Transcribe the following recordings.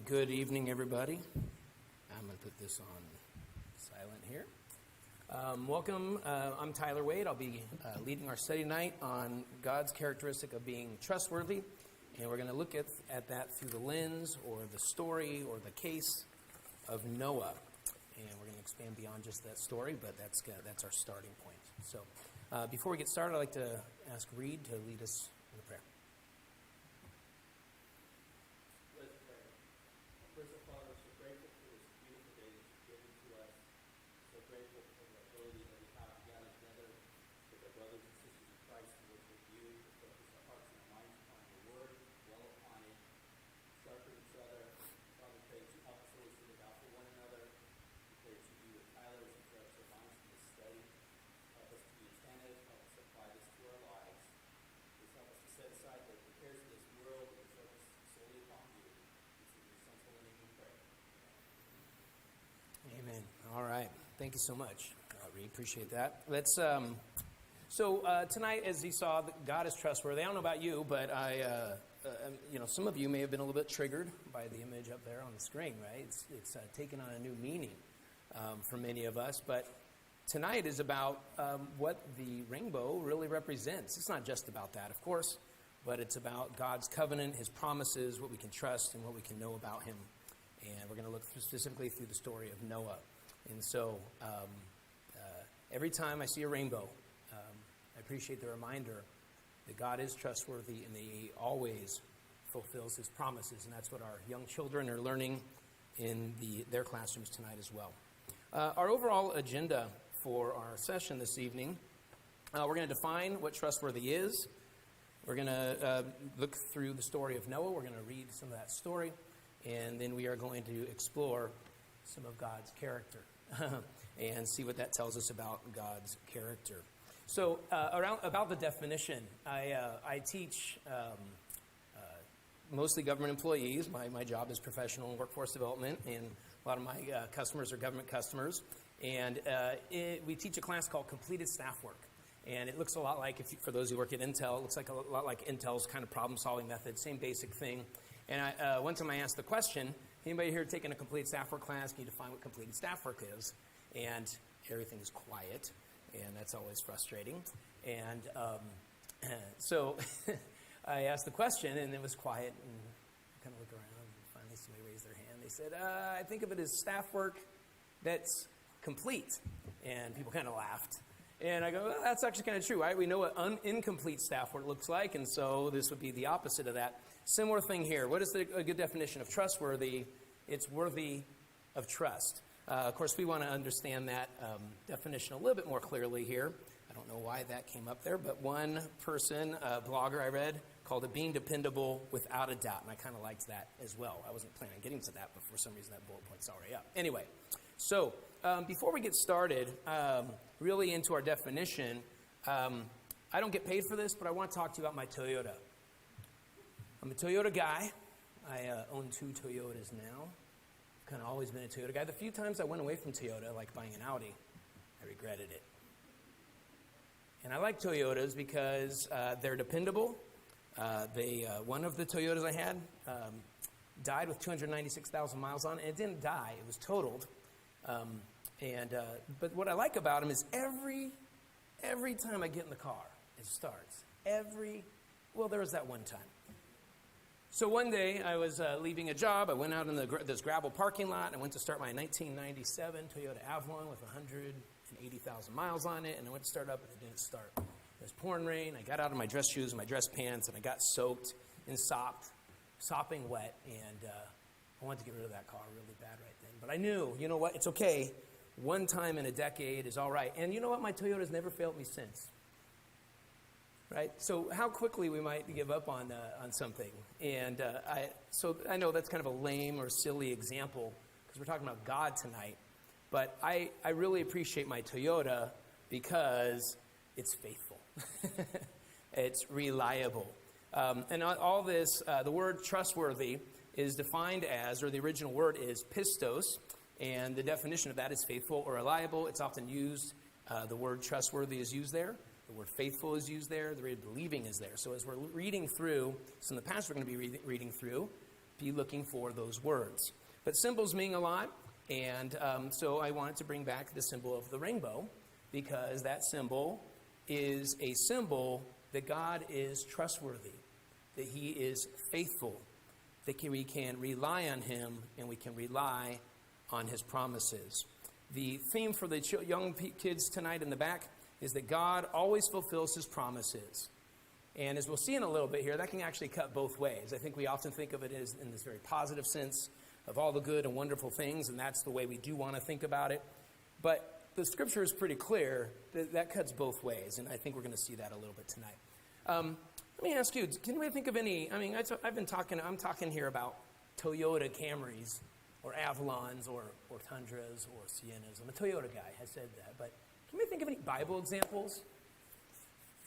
Good evening, everybody. I'm going to put this on silent here. Welcome. I'm Tyler Wade. I'll be leading our study night on God's characteristic of being trustworthy. And we're going to look at that through the lens or the story or the case of Noah. And we're going to expand beyond just that story, but that's our starting point. So before we get started, I'd like to ask Reed to lead us in a prayer. Amen. All right. Thank you so much, Reed. Appreciate that. Let's. Tonight, as you saw, God is trustworthy. I don't know about you, but some of you may have been a little bit triggered by the image up there on the screen, right? It's taken on a new meaning for many of us. But tonight is about what the rainbow really represents. It's not just about that, of course, but it's about God's covenant, His promises, what we can trust, and what we can know about Him. And we're going to look specifically through the story of Noah. And so every time I see a rainbow, I appreciate the reminder that God is trustworthy and that He always fulfills His promises. And that's what our young children are learning in their classrooms tonight as well. Our overall agenda for our session this evening, we're going to define what trustworthy is. We're going to look through the story of Noah. We're going to read some of that story. And then we are going to explore some of God's character and see what that tells us about God's character. So about the definition, I teach mostly government employees. My job is professional and workforce development, and a lot of my customers are government customers. And we teach a class called Completed Staff Work. And it looks a lot like, for those who work at Intel, it looks like a lot like Intel's kind of problem-solving method, same basic thing. And one time I asked the question, anybody here taking a completed staff work class, can you define what completed staff work is? And everything is quiet, and that's always frustrating. And so I asked the question, and it was quiet, and I kind of look around, and finally somebody raised their hand. They said, I think of it as staff work that's complete. And people kind of laughed. And I go, well, that's actually kind of true, right? We know what incomplete staff work looks like, and so this would be the opposite of that. Similar thing here. What is a good definition of trustworthy? It's worthy of trust. Of course, we want to understand that definition a little bit more clearly here. I don't know why that came up there, but one person, a blogger I read, called it being dependable without a doubt, and I kind of liked that as well. I wasn't planning on getting to that, but for some reason that bullet point's already up. Anyway, so before we get started, really into our definition, I don't get paid for this, but I want to talk to you about my Toyota. I'm a Toyota guy. I own 2 Toyotas now. I've kind of always been a Toyota guy. The few times I went away from Toyota, like buying an Audi, I regretted it. And I like Toyotas because they're dependable. One of the Toyotas I had died with 296,000 miles on it. And it didn't die. It was totaled. But what I like about them is every time I get in the car, it starts. There was that one time. So one day I was leaving a job. I went out in this gravel parking lot. I went to start my 1997 Toyota Avalon with 180,000 miles on it, and I went to start up, and it didn't start. It was pouring rain. I got out of my dress shoes and my dress pants, and I got soaked and sopping wet, and I wanted to get rid of that car really bad right then. But I knew, you know what, it's okay. One time in a decade is all right. And you know what, my Toyota's never failed me since. Right? So how quickly we might give up on something. And I know that's kind of a lame or silly example because we're talking about God tonight. But I really appreciate my Toyota because it's faithful. It's reliable. And all this, the word trustworthy is defined as, or the original word is pistos. And the definition of that is faithful or reliable. It's often used, the word trustworthy is used there. The word faithful is used there. The word believing is there. So as we're reading through, some of the passage we're going to be reading through, be looking for those words. But symbols mean a lot, and so I wanted to bring back the symbol of the rainbow, because that symbol is a symbol that God is trustworthy, that he is faithful, that we can rely on him, and we can rely on his promises. The theme for the young kids tonight in the back is that God always fulfills his promises. And as we'll see in a little bit here, that can actually cut both ways. I think we often think of it as in this very positive sense of all the good and wonderful things, and that's the way we do want to think about it. But the scripture is pretty clear that that cuts both ways, and I think we're going to see that a little bit tonight. Let me ask you, can we think of any, I'm talking here about Toyota Camrys or Avalons or Tundras or Siennas. I'm a Toyota guy, I said that, but can we think of any Bible examples?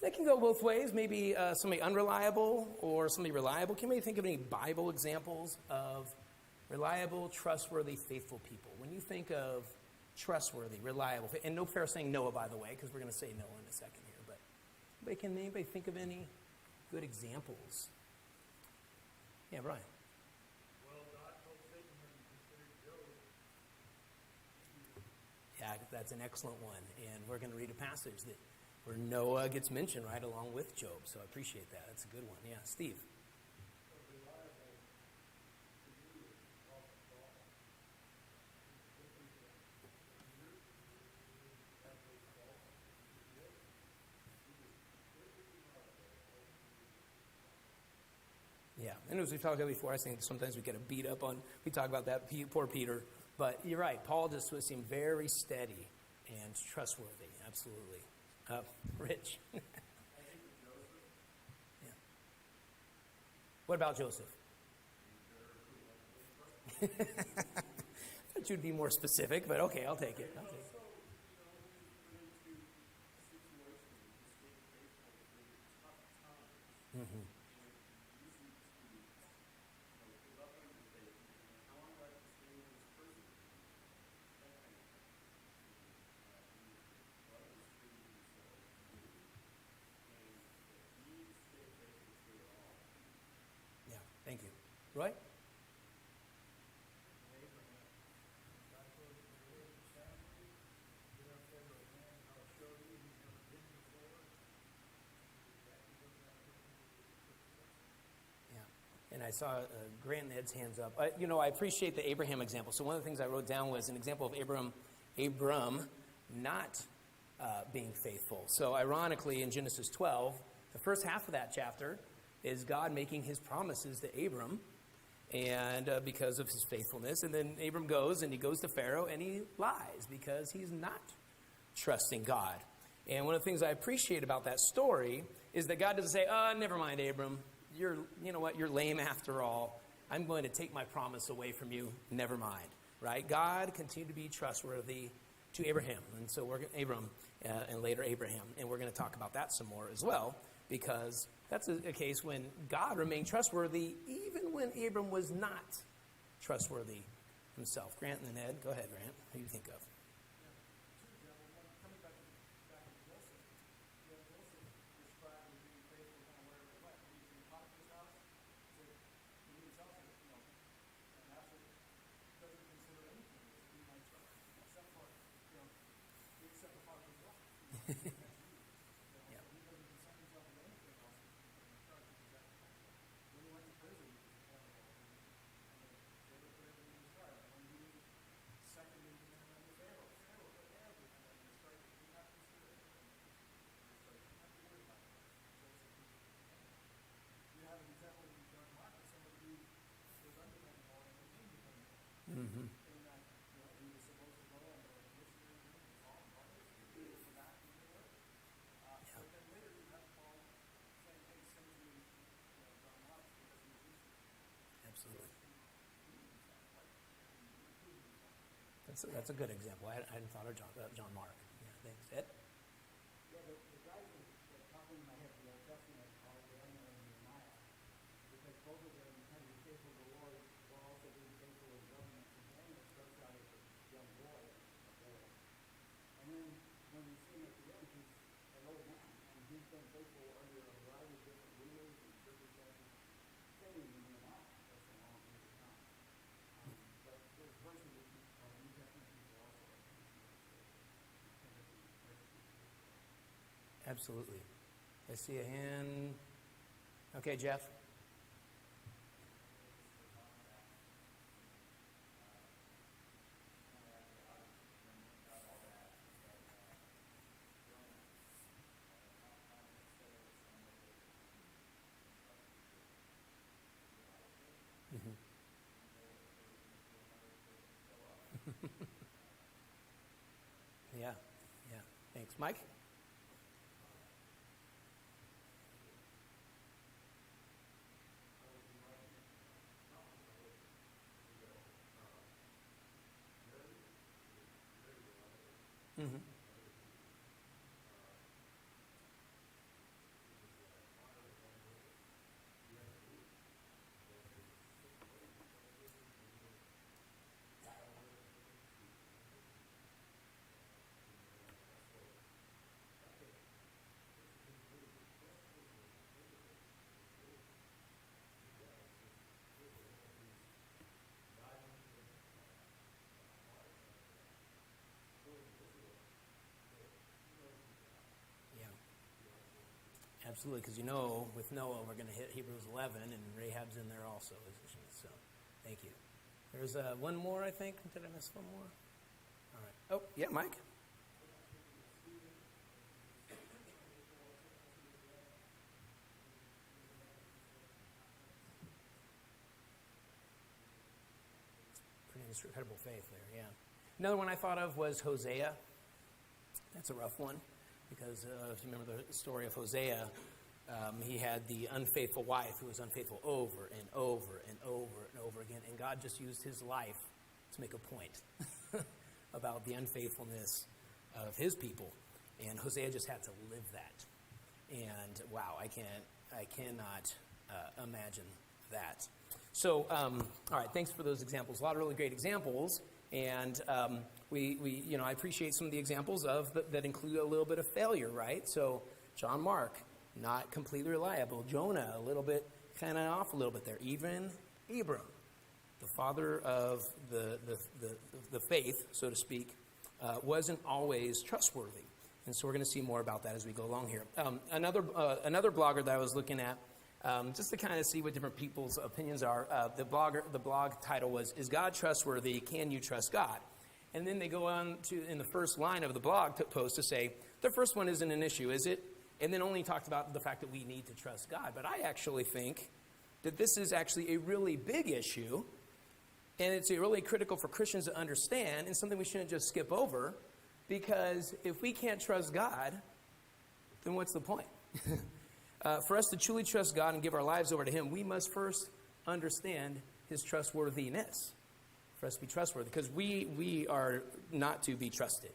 That can go both ways, maybe somebody unreliable or somebody reliable. Can we think of any Bible examples of reliable, trustworthy, faithful people? When you think of trustworthy, reliable, and no fair saying Noah, by the way, because we're going to say Noah in a second here, but can anybody think of any good examples? Yeah, Brian. Well, God told Satan when he considered Job. Yeah, that's an excellent one, and we're going to read a passage where Noah gets mentioned right along with Job, so I appreciate that. That's a good one. Yeah, Steve. Yeah, and as we've talked about before, I think sometimes we get a beat up on, we talk about that, poor Peter, but you're right, Paul just seemed very steady and trustworthy, absolutely. Rich. Yeah. What about Joseph? I thought you'd be more specific, but okay, I'll take it. Mm-hmm. Thank you. Roy? Yeah. And I saw Grant and Ed's hands up. I appreciate the Abraham example. So one of the things I wrote down was an example of Abram not being faithful. So ironically, in Genesis 12, the first half of that chapter is God making his promises to Abram, and because of his faithfulness. And then Abram goes, and he goes to Pharaoh, and he lies because he's not trusting God. And one of the things I appreciate about that story is that God doesn't say, never mind, Abram. You're lame after all. I'm going to take my promise away from you. Never mind. Right? God continued to be trustworthy to Abraham. And so Abram, and later Abraham. And we're going to talk about that some more as well, because that's a case when God remained trustworthy even when Abram was not trustworthy himself. Grant and then Ed. Go ahead, Grant. What do you think of? Mm-hmm. Absolutely. That's a good example. I hadn't thought of John Mark. Yeah, thanks. Ed? Yeah, the guys that pop into my head, the Old Testament, are Daniel and Nehemiah, because both of them had to be faithful to the Lord while also being faithful to the government. So Daniel starts out as a young boy, and then when we see him at the end, he's an old man, and he's been faithful under a variety of different rulers and circumstances. Same with Nehemiah. That's a long period of Absolutely. I see a hand. Okay, Jeff. Mm-hmm. Yeah, yeah. Thanks. Mike? Mm-hmm. Yeah. Absolutely, because with Noah, we're going to hit Hebrews 11, and Rahab's in there also, isn't she? So, thank you. There's one more, I think. Did I miss one more? All right. Oh, yeah, Mike? Pretty incredible faith there, yeah. Another one I thought of was Hosea. That's a rough one, because if you remember the story of Hosea, he had the unfaithful wife who was unfaithful over and over and over and over again, and God just used his life to make a point about the unfaithfulness of his people, and Hosea just had to live that. And wow, I cannot imagine that. So, all right, thanks for those examples. A lot of really great examples, and I appreciate some of the examples that include a little bit of failure, right? So, John Mark, not completely reliable. Jonah, a little bit kind of off a little bit there. Even Abram, the father of the faith, so to speak, wasn't always trustworthy. And so we're going to see more about that as we go along here. Another blogger that I was looking at, just to kind of see what different people's opinions are, the blog title was, "Is God Trustworthy? Can You Trust God?" And then they go on to, in the first line of the blog post, to say, the first one isn't an issue, is it? And then only talked about the fact that we need to trust God. But I actually think that this is actually a really big issue, and it's really critical for Christians to understand, and something we shouldn't just skip over, because if we can't trust God, then what's the point? For us to truly trust God and give our lives over to him, we must first understand his trustworthiness. For us to be trustworthy, because we are not to be trusted.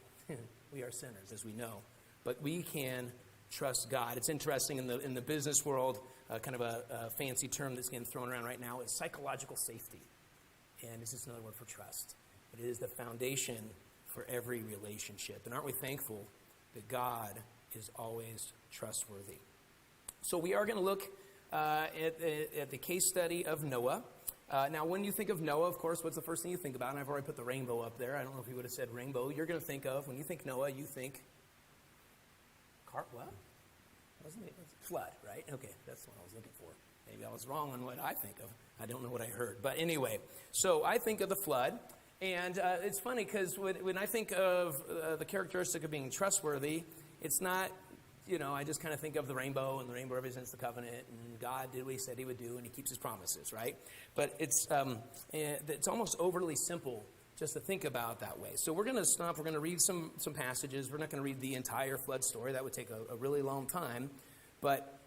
We are sinners, as we know. But we can trust God. It's interesting in the business world, kind of a fancy term that's getting thrown around right now is psychological safety. And it's just another word for trust. It is the foundation for every relationship. And aren't we thankful that God is always trustworthy? So we are going to look at the case study of Noah. Now, when you think of Noah, of course, what's the first thing you think about? And I've already put the rainbow up there. I don't know if you would have said rainbow. You're going to think of, when you think Noah, you think what? Wasn't it? Flood, right? Okay, that's what I was looking for. Maybe I was wrong on what I think of. I don't know what I heard. But anyway, so I think of the flood. And it's funny because when I think of the characteristic of being trustworthy, it's not, I just kind of think of the rainbow, and the rainbow represents the covenant, and God did what he said he would do, and he keeps his promises, right? But it's almost overly simple just to think about that way. So we're going to stop. We're going to read some passages. We're not going to read the entire flood story. That would take a really long time. But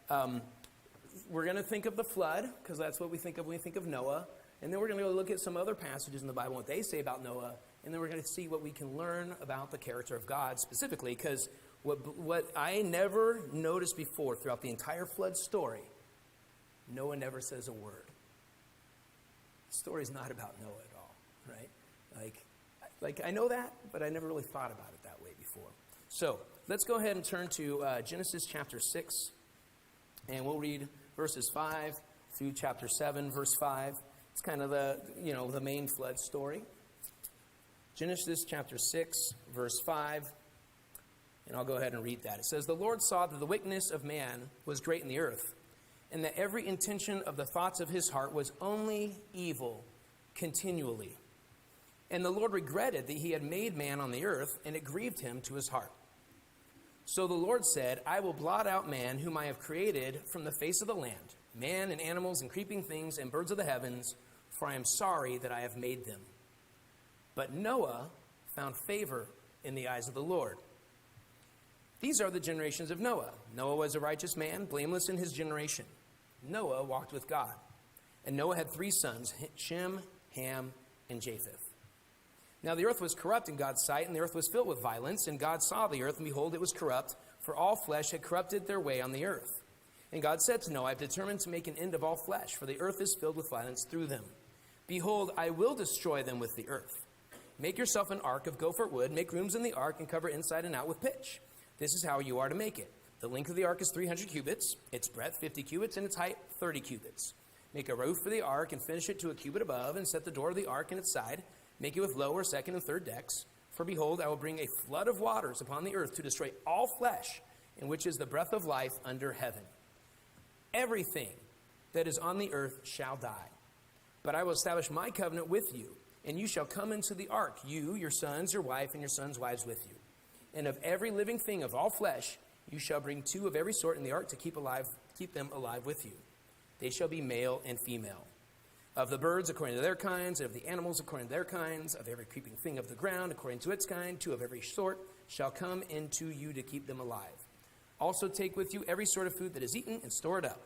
we're going to think of the flood, because that's what we think of when we think of Noah. And then we're going to go look at some other passages in the Bible, what they say about Noah. And then we're going to see what we can learn about the character of God specifically, because what I never noticed before throughout the entire flood story, Noah never says a word. The story's not about Noah at all, right? Like I know that, but I never really thought about it that way before. So let's go ahead and turn to Genesis chapter 6, and we'll read verses 5 through chapter 7, verse 5. It's kind of the main flood story. Genesis chapter 6, verse 5. And I'll go ahead and read that. It says, "The Lord saw that the wickedness of man was great in the earth, and that every intention of the thoughts of his heart was only evil continually. And the Lord regretted that he had made man on the earth, and it grieved him to his heart. So the Lord said, I will blot out man whom I have created from the face of the land, man and animals and creeping things and birds of the heavens, for I am sorry that I have made them. But Noah found favor in the eyes of the Lord." These are the generations of Noah. Noah was a righteous man, blameless in his generation. Noah walked with God. And Noah had 3 sons, Shem, Ham, and Japheth. Now the earth was corrupt in God's sight, and the earth was filled with violence. And God saw the earth, and behold, it was corrupt, for all flesh had corrupted their way on the earth. And God said to Noah, I have determined to make an end of all flesh, for the earth is filled with violence through them. Behold, I will destroy them with the earth. Make yourself an ark of gopher wood, make rooms in the ark, and cover inside and out with pitch. This is how you are to make it. The length of the ark is 300 cubits, its breadth 50 cubits, and its height 30 cubits. Make a roof for the ark and finish it to a cubit above, and set the door of the ark in its side. Make it with lower, second, and third decks. For behold, I will bring a flood of waters upon the earth to destroy all flesh, in which is the breath of life under heaven. Everything that is on the earth shall die. But I will establish my covenant with you, and you shall come into the ark, you, your sons, your wife, and your sons' wives with you. And of every living thing of all flesh, you shall bring 2 of every sort in the ark to keep them alive with you. They shall be male and female. Of the birds according to their kinds, and of the animals according to their kinds, of every creeping thing of the ground according to its kind, 2 of every sort shall come into you to keep them alive. Also take with you every sort of food that is eaten, and store it up.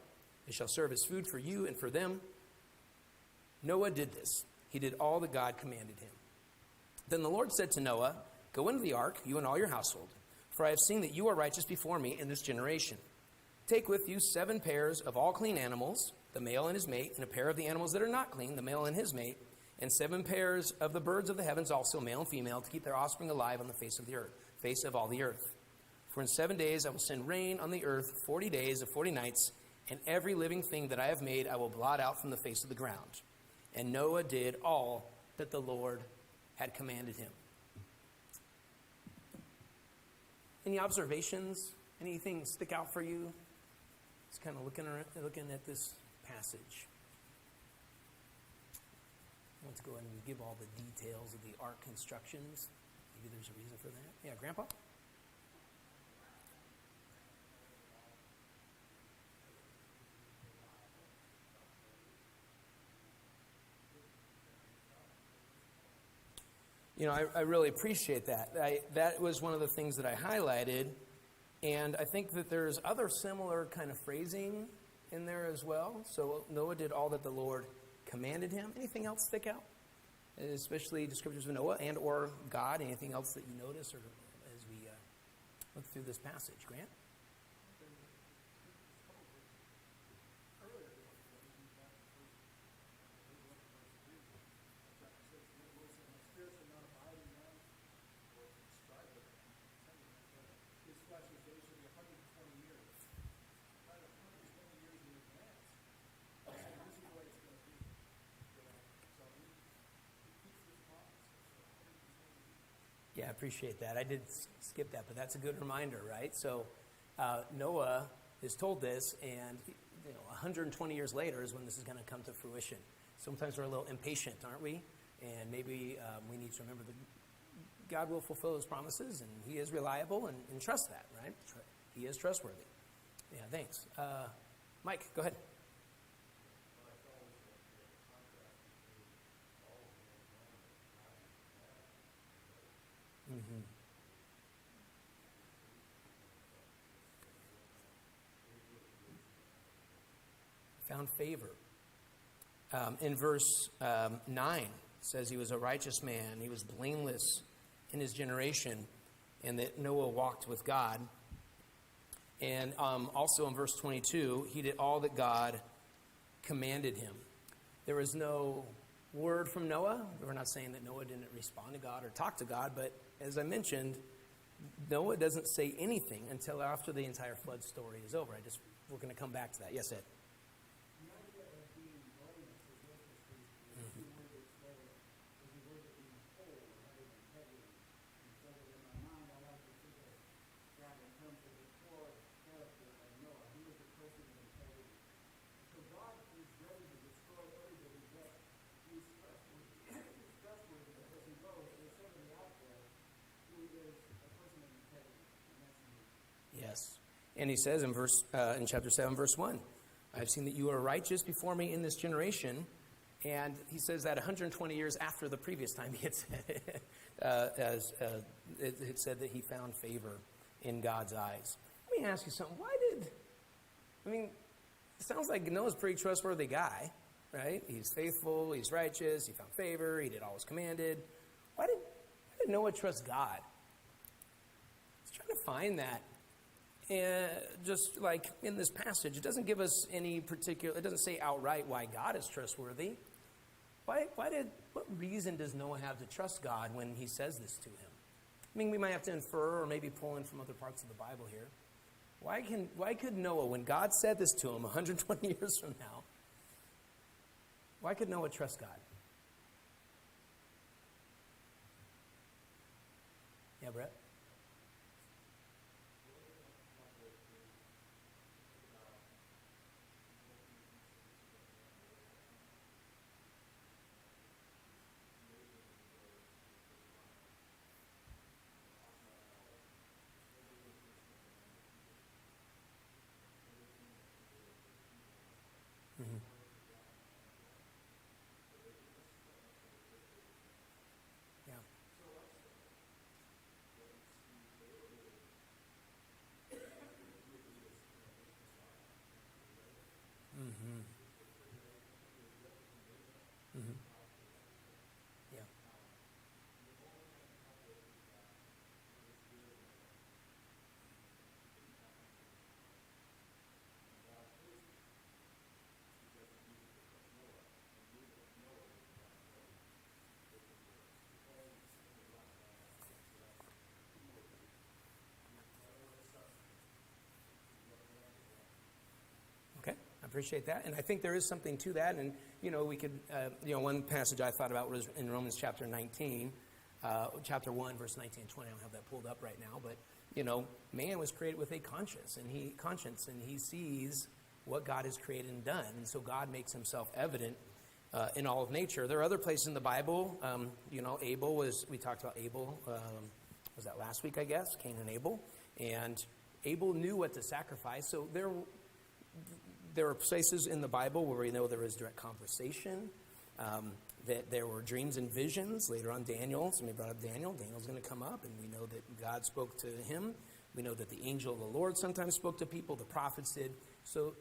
It shall serve as food for you and for them. Noah did this. He did all that God commanded him. Then the Lord said to Noah, Go into the ark, you and all your household, for I have seen that you are righteous before me in this generation. Take with you 7 pairs of all clean animals, the male and his mate, and a pair of the animals that are not clean, the male and his mate, and 7 pairs of the birds of the heavens also, male and female, to keep their offspring alive on the face of the earth, face of all the earth. For in 7 days I will send rain on the earth, 40 days of 40 nights, and every living thing that I have made I will blot out from the face of the ground. And Noah did all that the Lord had commanded him. Any observations? Anything stick out for you? Just kind of looking at this passage. Let's go ahead and give all the details of the ark constructions. Maybe there's a reason for that. Yeah, Grandpa? You know, I really appreciate that. That was one of the things that I highlighted, and I think that there's other similar kind of phrasing in there as well. So Noah did all that the Lord commanded him. Anything else stick out? Especially descriptors of Noah and or God. Anything else that you notice or as we look through this passage? Grant? Yeah, I appreciate that. I did skip that, but that's a good reminder, right? So Noah is told this, and 120 years later is when this is going to come to fruition. Sometimes we're a little impatient, aren't we? And maybe we need to remember that God will fulfill his promises, and he is reliable, and trust that, right? He is trustworthy. Yeah, thanks. Mike, go ahead. Mm-hmm. Found favor. In verse 9, it says he was a righteous man. He was blameless in his generation, and that Noah walked with God. And also in verse 22, he did all that God commanded him. There was no word from Noah. We're not saying that Noah didn't respond to God or talk to God, but as I mentioned, Noah doesn't say anything until after the entire flood story is over. We're going to come back to that. Yes, Ed. The idea of being blameless is interesting. The word that's there is the word of being whole rather than heavy. And so in my mind, I like to think of And he says in chapter 7, verse 1, I've seen that you are righteous before me in this generation. And he says that 120 years after the previous time he had said it, it said that he found favor in God's eyes. Let me ask you something. It sounds like Noah's a pretty trustworthy guy, right? He's faithful, he's righteous, he found favor, he did all was commanded. Why did Noah trust God? I was trying to find that. And just like in this passage, it doesn't give us any particular, it doesn't say outright why God is trustworthy. What reason does Noah have to trust God when he says this to him? We might have to infer or maybe pull in from other parts of the Bible here. Why could Noah, when God said this to him 120 years from now, why could Noah trust God? Yeah, Brett? Mm-hmm. Yeah. Mm-hmm. Mm-hmm. Yeah. Okay, I appreciate that. And I think there is something to that. And, we could, one passage I thought about was in Romans chapter 19, chapter 1, verse 19 and 20. I don't have that pulled up right now. But, man was created with a conscience, and he sees what God has created and done. And so God makes himself evident in all of nature. There are other places in the Bible. We talked about Abel, was that last week, I guess? Cain and Abel. And Abel knew what to sacrifice. So there are places in the Bible where we know there was direct conversation, that there were dreams and visions. Later on, Daniel, somebody brought up Daniel. Daniel's going to come up, and we know that God spoke to him. We know that the angel of the Lord sometimes spoke to people. The prophets did. So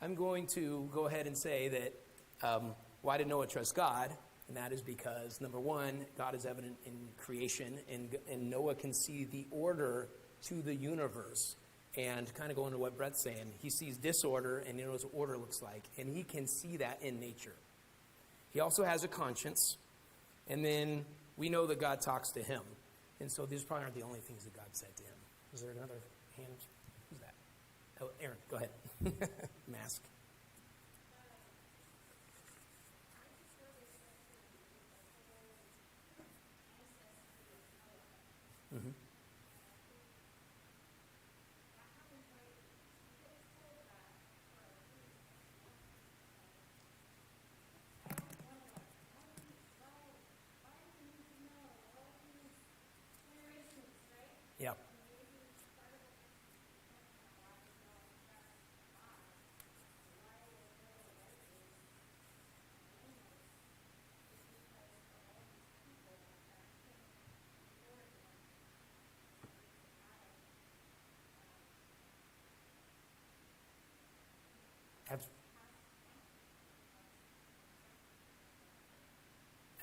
I'm going to go ahead and say that why did Noah trust God? And that is because, number one, God is evident in creation, and Noah can see the order to the universe. And kind of going to what Brett's saying, he sees disorder and he knows what order looks like, and he can see that in nature. He also has a conscience, and then we know that God talks to him. And so these probably aren't the only things that God said to him. Is there another hand? Who's that? Oh, Aaron, go ahead. Mask. Mm-hmm. Yeah.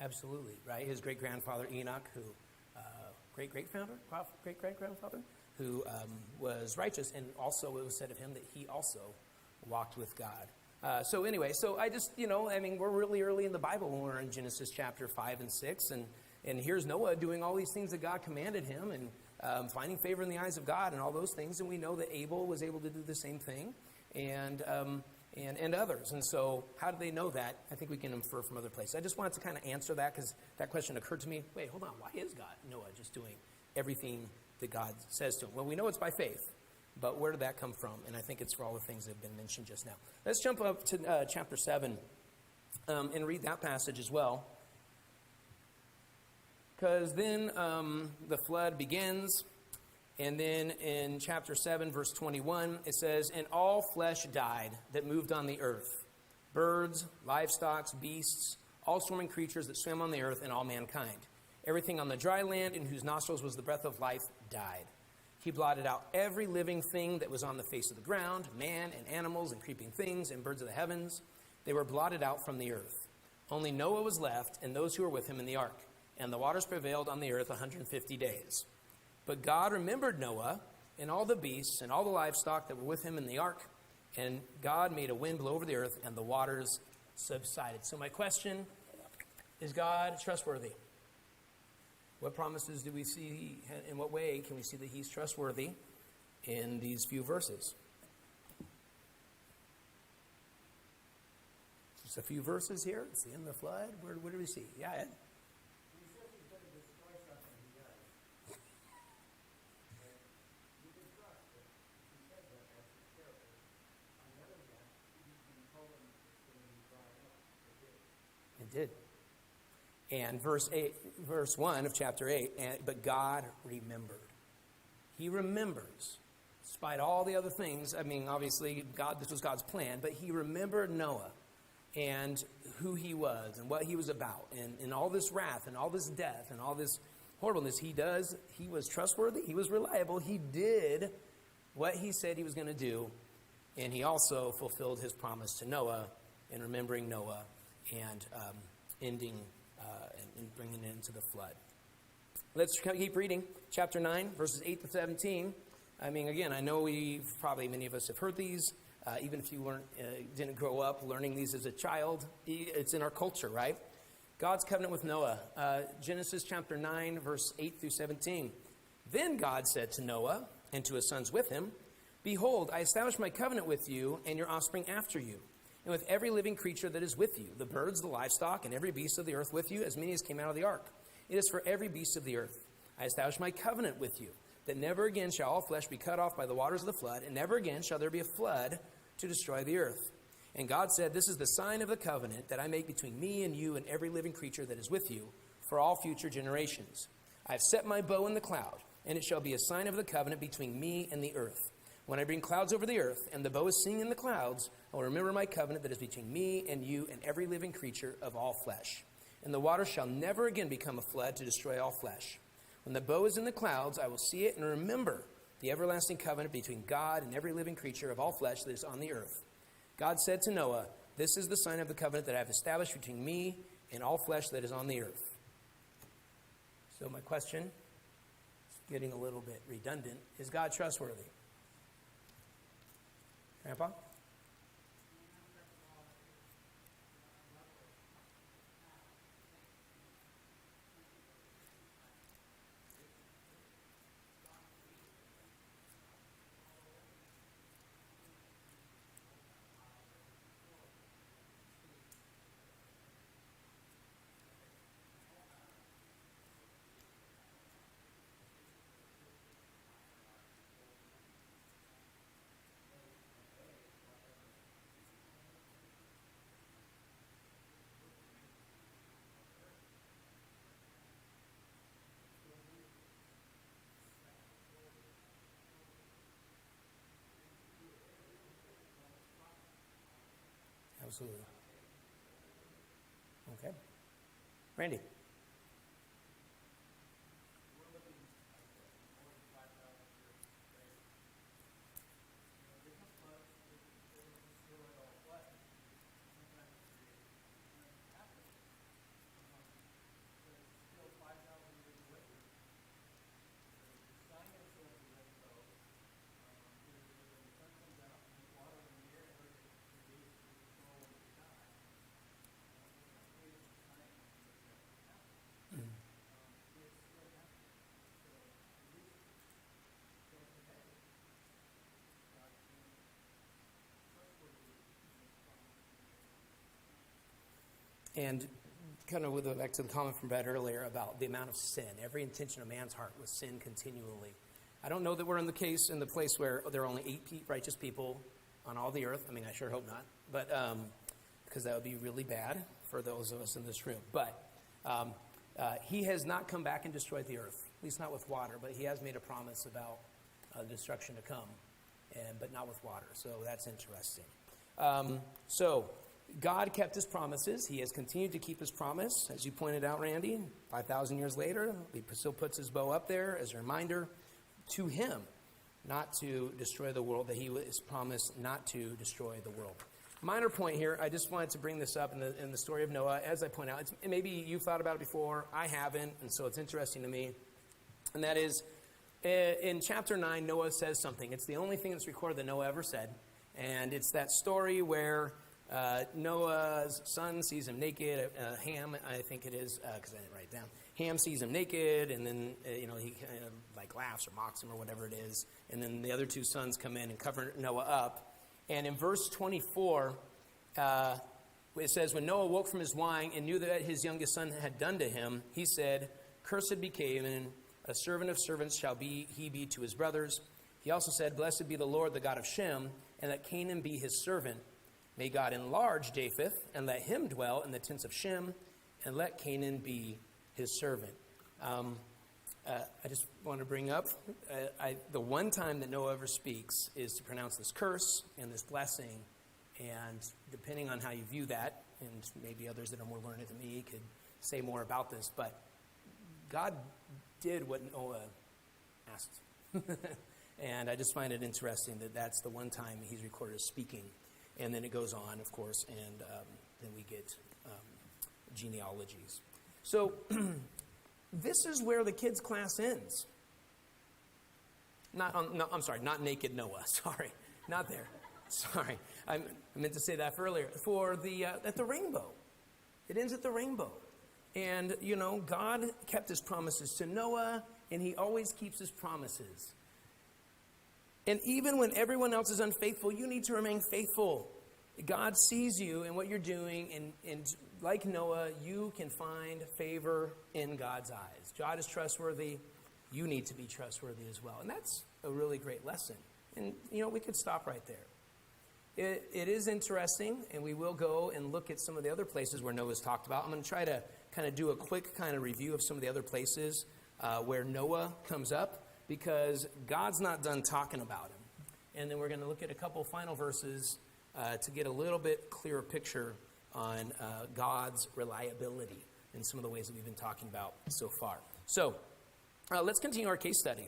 Absolutely, right? His great-grandfather Enoch, who great-great-grandfather, who was righteous, and also it was said of him that he also walked with God. So I just, we're really early in the Bible when we're in Genesis chapter 5 and 6, and here's Noah doing all these things that God commanded him, and finding favor in the eyes of God and all those things, and we know that Abel was able to do the same thing, and others. And so how do they know that? I think we can infer from other places. I just wanted to kind of answer that because that question occurred to me. Wait, hold on. Why is Noah just doing everything that God says to him? Well, we know it's by faith, but where did that come from? And I think it's for all the things that have been mentioned just now. Let's jump up to chapter 7 and read that passage as well. Because then the flood begins. And then in chapter 7, verse 21, it says, "And all flesh died that moved on the earth, birds, livestock, beasts, all swarming creatures that swam on the earth, and all mankind. Everything on the dry land in whose nostrils was the breath of life died. He blotted out every living thing that was on the face of the ground, man and animals and creeping things and birds of the heavens. They were blotted out from the earth. Only Noah was left and those who were with him in the ark. And the waters prevailed on the earth 150 days. But God remembered Noah and all the beasts and all the livestock that were with him in the ark. And God made a wind blow over the earth, and the waters subsided." So my question, is God trustworthy? What promises do we see? In what way can we see that he's trustworthy in these few verses? Just a few verses here. It's the end of the flood. What do we see? Yeah, Ed? When he says he's going to destroy something, he does. But you can trust that he said that, that's his character. On the other hand, he's been told him it's going to be brought up. It did. It did. And verse 1 of chapter 8, but God remembered. He remembers. Despite all the other things, I mean, obviously, this was God's plan, but he remembered Noah and who he was and what he was about, and all this wrath and all this death and all this horribleness. He was trustworthy, he was reliable, he did what he said he was going to do, and he also fulfilled his promise to Noah in remembering Noah and ending and bringing it into the flood. Let's keep reading. Chapter 9, verses 8 to 17. I mean, again, I know many of us have heard these. Even if you didn't grow up learning these as a child, it's in our culture, right? God's covenant with Noah. Genesis chapter 9, verse 8 through 17. "Then God said to Noah and to his sons with him, 'Behold, I establish my covenant with you and your offspring after you, and with every living creature that is with you, the birds, the livestock, and every beast of the earth with you, as many as came out of the ark. It is for every beast of the earth. I establish my covenant with you, that never again shall all flesh be cut off by the waters of the flood, and never again shall there be a flood to destroy the earth.' And God said, 'This is the sign of the covenant that I make between me and you and every living creature that is with you for all future generations. I have set my bow in the cloud, and it shall be a sign of the covenant between me and the earth. When I bring clouds over the earth, and the bow is seen in the clouds, I will remember my covenant that is between me and you and every living creature of all flesh. And the water shall never again become a flood to destroy all flesh. When the bow is in the clouds, I will see it and remember the everlasting covenant between God and every living creature of all flesh that is on the earth.' God said to Noah, 'This is the sign of the covenant that I have established between me and all flesh that is on the earth.'" So my question, is getting a little bit redundant, is God trustworthy? Grandpa? Absolutely. Okay. Randy? We're looking at more than 5,000 years of grace. Different floods, they don't destroy all flesh. Sometimes they happen. But it's still 5,000 years later. The science of the rainbow is when the sun comes out and the water in the air reduces the control of the sky. It's created the science that happen. It's still happening. So at least still today, God can trustworthy in his promises. And kind of with back to the comment from Brad earlier about the amount of sin. Every intention of man's heart was sin continually. I don't know that we're in the place where there are only 8 righteous people on all the earth. I mean, I sure hope not. But because that would be really bad for those of us in this room. But he has not come back and destroyed the earth, at least not with water, but he has made a promise about destruction to come, but not with water. So that's interesting. So God kept his promises. He has continued to keep his promise, as you pointed out, Randy. 5,000 years later, he still puts his bow up there as a reminder to him not to destroy the world, that he was promised not to destroy the world. Minor point here, I just wanted to bring this up in the story of Noah. As I point out, maybe you've thought about it before, I haven't, and so it's interesting to me. And that is, in chapter 9, Noah says something. It's the only thing that's recorded that Noah ever said. And it's that story where Noah's son sees him naked. Ham, I think it is, because I didn't write it down. Ham sees him naked, and then he kind of like laughs or mocks him or whatever it is. And then the other two sons come in and cover Noah up. And in verse 24, it says, when Noah woke from his wine and knew that his youngest son had done to him, he said, "Cursed be Canaan, a servant of servants shall he be to his brothers." He also said, "Blessed be the Lord, the God of Shem, and let Canaan be his servant. May God enlarge Japheth, and let him dwell in the tents of Shem, and let Canaan be his servant." I just want to bring up, the one time that Noah ever speaks is to pronounce this curse and this blessing. And depending on how you view that, and maybe others that are more learned than me could say more about this, but God did what Noah asked. And I just find it interesting that that's the one time he's recorded as speaking. And then it goes on, of course, and then we get genealogies. So this is where the kids' class ends. Not naked Noah. Sorry, not there. Sorry, I meant to say that earlier. At the rainbow, it ends at the rainbow, and God kept his promises to Noah, and he always keeps his promises. And even when everyone else is unfaithful, you need to remain faithful. God sees you and what you're doing, and like Noah, you can find favor in God's eyes. God is trustworthy. You need to be trustworthy as well. And that's a really great lesson. And, we could stop right there. It is interesting, and we will go and look at some of the other places where Noah's talked about. I'm going to try to kind of do a quick kind of review of some of the other places where Noah comes up, because God's not done talking about him. And then we're going to look at a couple final verses to get a little bit clearer picture on God's reliability in some of the ways that we've been talking about so far. So let's continue our case study.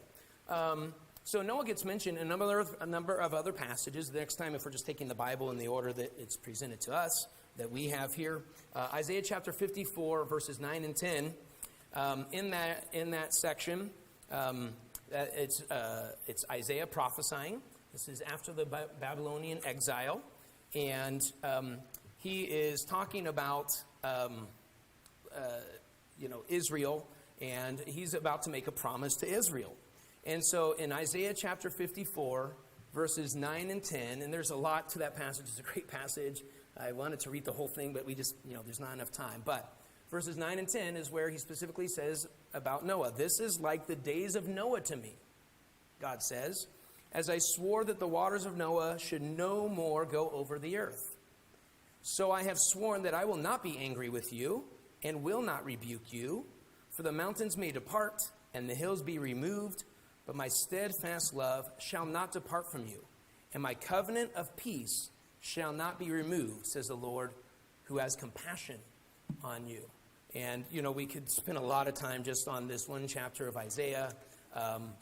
So Noah gets mentioned in a number of other passages. The next time, if we're just taking the Bible in the order that it's presented to us, that we have here, Isaiah chapter 54, verses 9 and 10. In that section, it's Isaiah prophesying. This is after the Babylonian exile, and he is talking about Israel, and he's about to make a promise to Israel. And so in Isaiah chapter 54, verses 9 and 10, and there's a lot to that passage. It's a great passage. I wanted to read the whole thing, but we just, there's not enough time. But verses 9 and 10 is where he specifically says about Noah, "This is like the days of Noah to me," God says, "as I swore that the waters of Noah should no more go over the earth. So I have sworn that I will not be angry with you and will not rebuke you, for the mountains may depart and the hills be removed, but my steadfast love shall not depart from you, and my covenant of peace shall not be removed, says the Lord, who has compassion on you." And, we could spend a lot of time just on this one chapter of Isaiah. I'm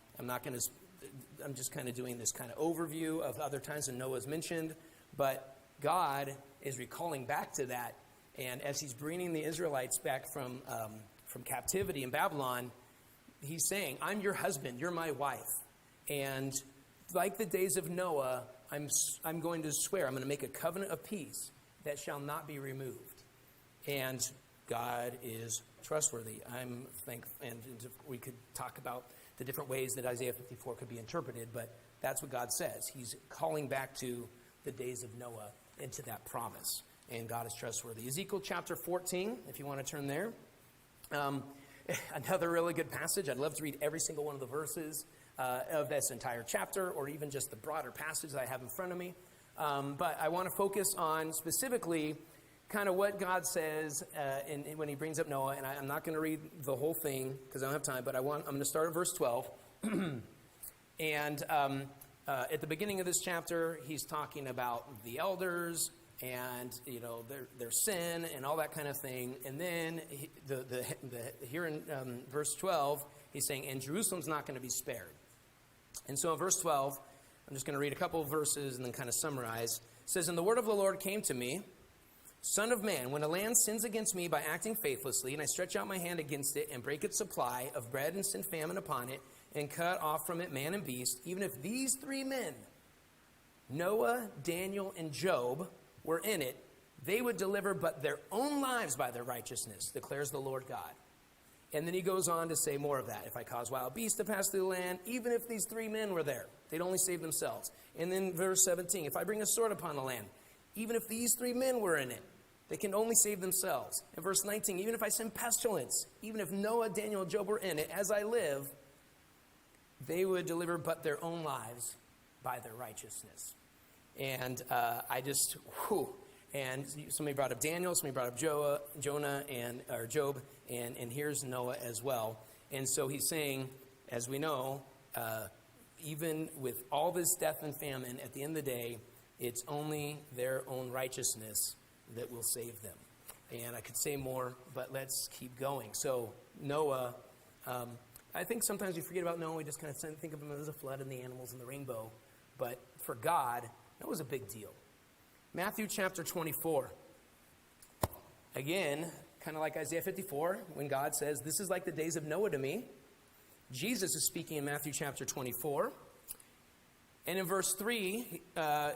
just kind of doing this kind of overview of other times that Noah's mentioned, but God is recalling back to that. And as he's bringing the Israelites back from captivity in Babylon, he's saying, "I'm your husband, you're my wife. And like the days of Noah, I'm going to swear, I'm going to make a covenant of peace that shall not be removed." And God is trustworthy. I'm thankful, and we could talk about the different ways that Isaiah 54 could be interpreted, but that's what God says. He's calling back to the days of Noah into that promise, and God is trustworthy. Ezekiel chapter 14, if you want to turn there. Another really good passage. I'd love to read every single one of the verses of this entire chapter, or even just the broader passage that I have in front of me. But I want to focus on specifically kind of what God says when he brings up Noah. And I'm not going to read the whole thing because I don't have time, but I'm going to start at verse 12. And at the beginning of this chapter, he's talking about the elders and, you know, their sin and all that kind of thing. And then here in verse 12, he's saying, and Jerusalem's not going to be spared. And so in verse 12, I'm just going to read a couple of verses and then kind of summarize. It says, and the word of the Lord came to me, Son of man, when a land sins against me by acting faithlessly, and I stretch out my hand against it and break its supply of bread and send famine upon it, and cut off from it man and beast, even if these three men, Noah, Daniel, and Job, were in it, they would deliver but their own lives by their righteousness, declares the Lord God. And then he goes on to say more of that. If I cause wild beasts to pass through the land, even if these three men were there, they'd only save themselves. And then verse 17, if I bring a sword upon the land, even if these three men were in it, they can only save themselves. And verse 19, even if I send pestilence, even if Noah, Daniel, and Job were in it, as I live, they would deliver but their own lives by their righteousness. And and somebody brought up Daniel, somebody brought up Jonah, or Job, and here's Noah as well. And so he's saying, as we know, even with all this death and famine, at the end of the day, it's only their own righteousness that will save them. And I could say more, but let's keep going. So Noah, I think sometimes we forget about Noah. We just kind of think of him as a flood and the animals and the rainbow. But for God, that was a big deal. Matthew chapter 24. Again, kind of like Isaiah 54, when God says, this is like the days of Noah to me. Jesus is speaking in Matthew chapter 24. And in verse 3,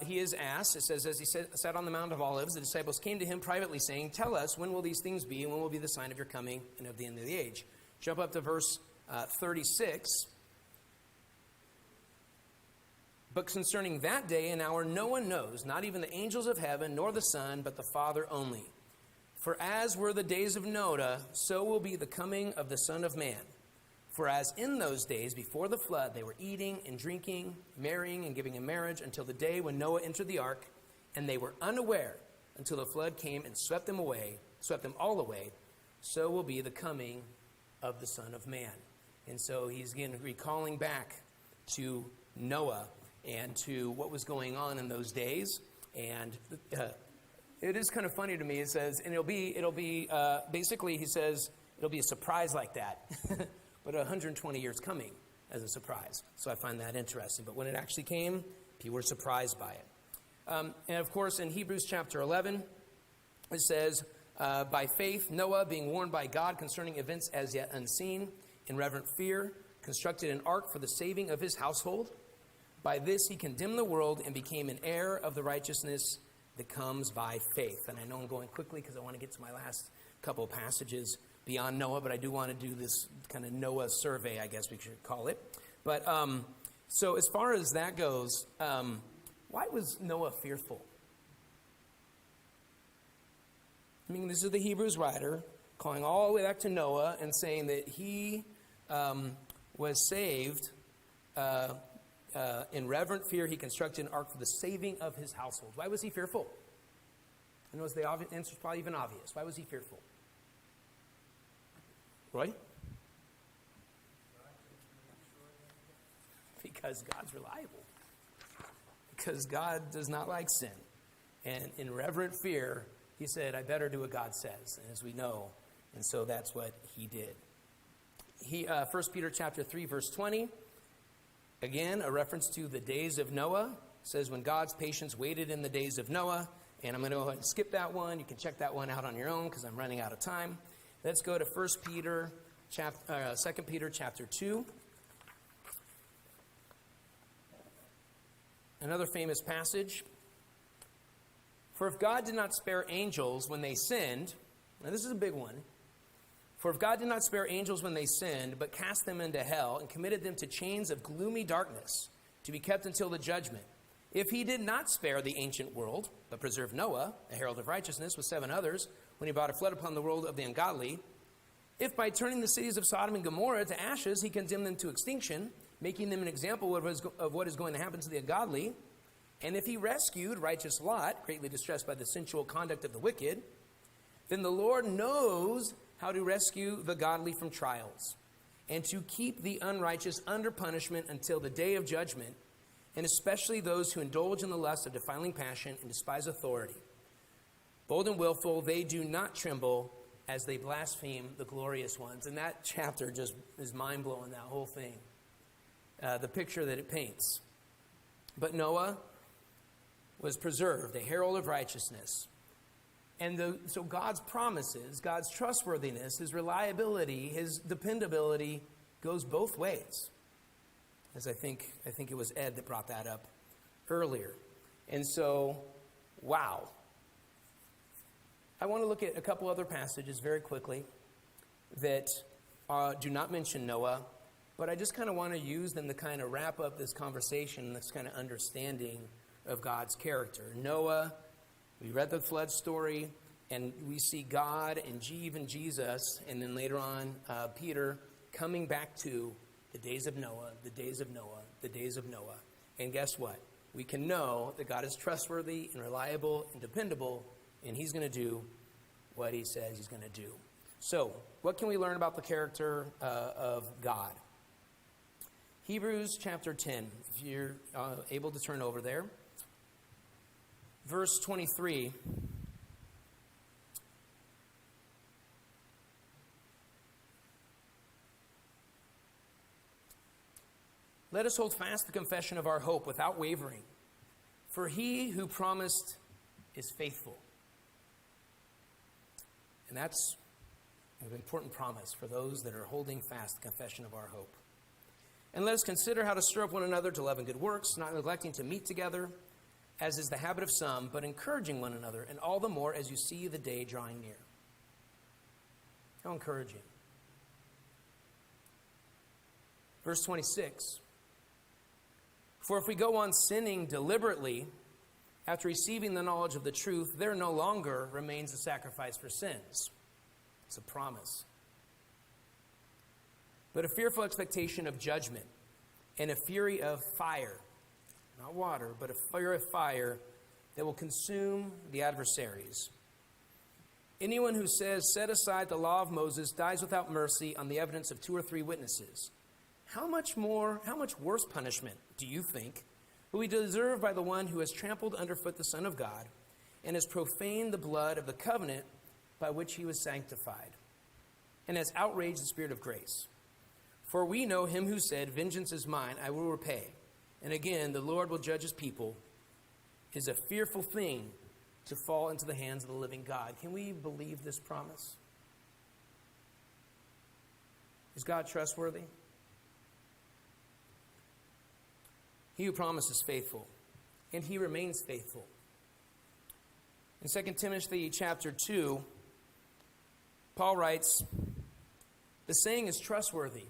he is asked, it says, as he sat on the Mount of Olives, the disciples came to him privately saying, tell us, when will these things be, and when will be the sign of your coming and of the end of the age? Jump up to verse 36. But concerning that day and hour, no one knows, not even the angels of heaven, nor the Son, but the Father only. For as were the days of Noah, so will be the coming of the Son of Man. For as in those days before the flood, they were eating and drinking, marrying and giving in marriage, until the day when Noah entered the ark, and they were unaware until the flood came and swept them all away, so will be the coming of the Son of Man. And so he's again recalling back to Noah and to what was going on in those days. And it is kind of funny to me. It says, and it'll be basically, he says, it'll be a surprise like that. But 120 years coming as a surprise. So I find that interesting. But when it actually came, people were surprised by it. And of course, in Hebrews chapter 11, it says, by faith, Noah, being warned by God concerning events as yet unseen, in reverent fear, constructed an ark for the saving of his household. By this he condemned the world and became an heir of the righteousness that comes by faith. And I know I'm going quickly because I want to get to my last couple of passages beyond Noah, but I do want to do this kind of Noah survey, I guess we should call it. But so as far as that goes, why was Noah fearful? I mean, this is the Hebrews writer calling all the way back to Noah and saying that he was saved in reverent fear. He constructed an ark for the saving of his household. Why was he fearful? I know the answer is probably even obvious. Why was he fearful? Roy? Because God's reliable. Because God does not like sin. And in reverent fear, he said, I better do what God says. And as we know, and so that's what he did. 1 Peter chapter 3, verse 20. Again, a reference to the days of Noah. It says, when God's patience waited in the days of Noah. And I'm going to go ahead and skip that one. You can check that one out on your own because I'm running out of time. Let's go to 2 Peter chapter 2. Another famous passage. For if God did not spare angels when they sinned, now this is a big one. For if God did not spare angels when they sinned, but cast them into hell and committed them to chains of gloomy darkness to be kept until the judgment. If he did not spare the ancient world, but preserved Noah, a herald of righteousness, with 7 others, when he brought a flood upon the world of the ungodly, if by turning the cities of Sodom and Gomorrah to ashes, he condemned them to extinction, making them an example of what is going to happen to the ungodly, and if he rescued righteous Lot, greatly distressed by the sensual conduct of the wicked, Then the Lord knows how to rescue the godly from trials, and to keep the unrighteous under punishment until the day of judgment, and especially those who indulge in the lust of defiling passion and despise authority. Bold and willful, they do not tremble as they blaspheme the glorious ones. And that chapter just is mind-blowing, that whole thing. The picture that it paints. But Noah was preserved, a herald of righteousness. And so God's promises, God's trustworthiness, his reliability, his dependability goes both ways. As I think it was Ed that brought that up earlier. And so, wow. I want to look at a couple other passages very quickly that do not mention Noah, but I just kind of want to use them to kind of wrap up this conversation, this kind of understanding of God's character. Noah, we read the flood story, and we see God and even Jesus, and then later on Peter coming back to the days of Noah, the days of Noah, the days of Noah. And guess what? We can know that God is trustworthy and reliable and dependable, and he's going to do what he says he's going to do. So, what can we learn about the character of God? Hebrews chapter 10, if you're able to turn over there. Verse 23. Let us hold fast the confession of our hope without wavering, for he who promised is faithful. And that's an important promise for those that are holding fast the confession of our hope. And let us consider how to stir up one another to love and good works, not neglecting to meet together, as is the habit of some, but encouraging one another, and all the more as you see the day drawing near. How encouraging. Verse 26. For if we go on sinning deliberately, after receiving the knowledge of the truth, there no longer remains a sacrifice for sins. It's a promise. But a fearful expectation of judgment and a fury of fire, not water, but a fury of fire that will consume the adversaries. Anyone who says, set aside the law of Moses, dies without mercy on the evidence of 2 or 3 witnesses. How much worse punishment, do you think, will be deserved by the one who has trampled underfoot the Son of God and has profaned the blood of the covenant by which he was sanctified, and has outraged the Spirit of grace? For we know him who said, vengeance is mine, I will repay. And again, the Lord will judge his people. It is a fearful thing to fall into the hands of the living God. Can we believe this promise? Is God trustworthy? He who promises faithful, and he remains faithful. In 2 Timothy chapter 2, Paul writes, the saying is trustworthy.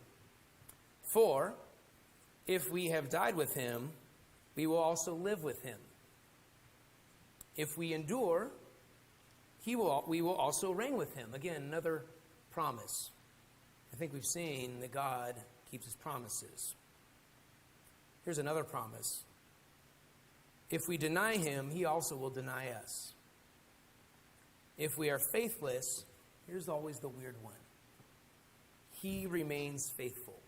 For if we have died with him, we will also live with him. If we endure, we will also reign with him. Again, another promise. I think we've seen that God keeps his promises. Here's another promise. If we deny him, he also will deny us. If we are faithless, here's always the weird one. He remains faithful,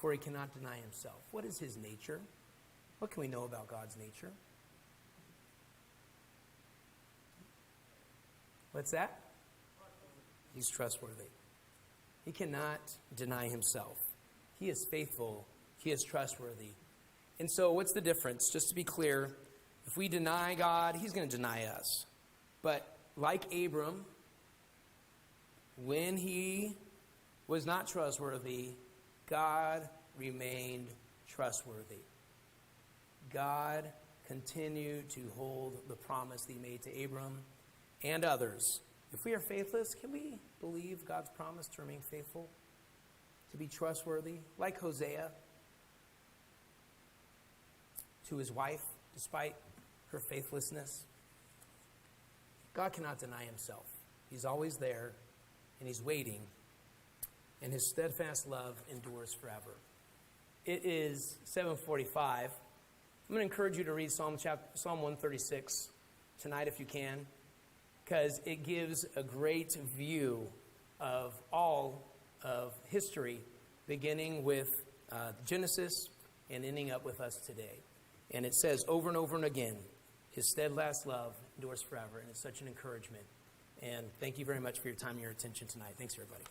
for he cannot deny himself. What is his nature? What can we know about God's nature? What's that? He's trustworthy. He cannot deny himself. He is faithful. He is trustworthy. And so what's the difference? Just to be clear, if we deny God, he's going to deny us. But like Abram, when he was not trustworthy, God remained trustworthy. God continued to hold the promise that he made to Abram and others. If we are faithless, can we believe God's promise to remain faithful? To be trustworthy? Like Hosea to his wife, despite her faithlessness. God cannot deny himself. He's always there, and he's waiting, and his steadfast love endures forever. It is 7:45. I'm going to encourage you to read Psalm 136 tonight if you can. because it gives a great view of all of history, beginning with Genesis and ending up with us today. And it says over and over and again, his steadfast love endures forever, and it's such an encouragement. And thank you very much for your time and your attention tonight. Thanks, everybody.